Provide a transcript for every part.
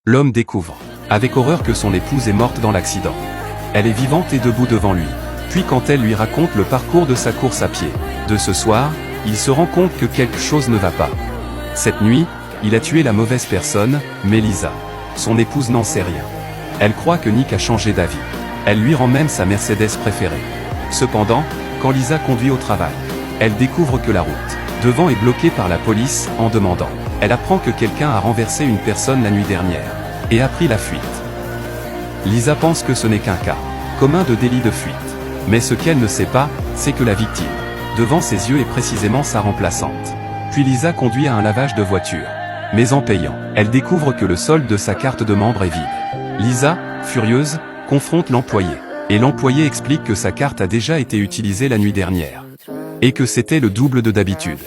L'homme découvre, avec horreur, que son épouse est morte dans l'accident. Elle est vivante et debout devant lui. Puis quand elle lui raconte le parcours de sa course à pied de ce soir, il se rend compte que quelque chose ne va pas. Cette nuit, il a tué la mauvaise personne, mais Lisa, son épouse, n'en sait rien. Elle croit que Nick a changé d'avis. Elle lui rend même sa Mercedes préférée. Cependant, quand Lisa conduit au travail, elle découvre que la route devant est bloquée par la police. En demandant, elle apprend que quelqu'un a renversé une personne la nuit dernière et a pris la fuite. Lisa pense que ce n'est qu'un cas commun de délit de fuite. Mais ce qu'elle ne sait pas, c'est que la victime, devant ses yeux, est précisément sa remplaçante. Puis Lisa conduit à un lavage de voiture. Mais en payant, elle découvre que le solde de sa carte de membre est vide. Lisa, furieuse, confronte l'employé. Et l'employé explique que sa carte a déjà été utilisée la nuit dernière. Et que c'était le double de d'habitude.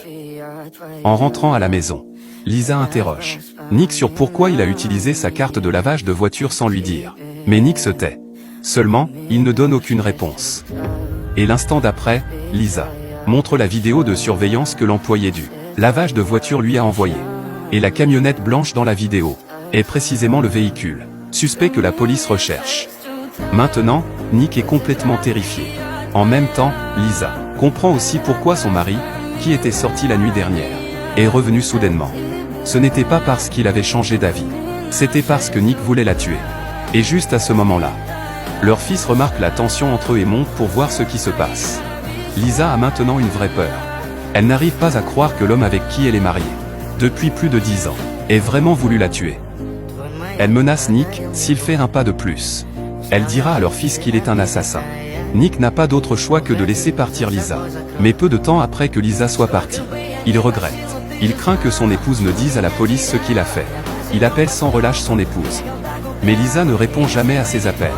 En rentrant à la maison, Lisa interroge Nick sur pourquoi il a utilisé sa carte de lavage de voiture sans lui dire. Mais Nick se tait. Seulement, il ne donne aucune réponse. Et l'instant d'après, Lisa montre la vidéo de surveillance que l'employé du lavage de voiture lui a envoyée. Et la camionnette blanche dans la vidéo est précisément le véhicule suspect que la police recherche. Maintenant, Nick est complètement terrifié. En même temps, Lisa comprend aussi pourquoi son mari, qui était sorti la nuit dernière, est revenu soudainement. Ce n'était pas parce qu'il avait changé d'avis. C'était parce que Nick voulait la tuer. Et juste à ce moment-là, leur fils remarque la tension entre eux et monte pour voir ce qui se passe. Lisa a maintenant une vraie peur. Elle n'arrive pas à croire que l'homme avec qui elle est mariée, depuis plus de 10 ans, ait vraiment voulu la tuer. Elle menace Nick s'il fait un pas de plus. Elle dira à leur fils qu'il est un assassin. Nick n'a pas d'autre choix que de laisser partir Lisa. Mais peu de temps après que Lisa soit partie, il regrette. Il craint que son épouse ne dise à la police ce qu'il a fait. Il appelle sans relâche son épouse. Mais Lisa ne répond jamais à ses appels.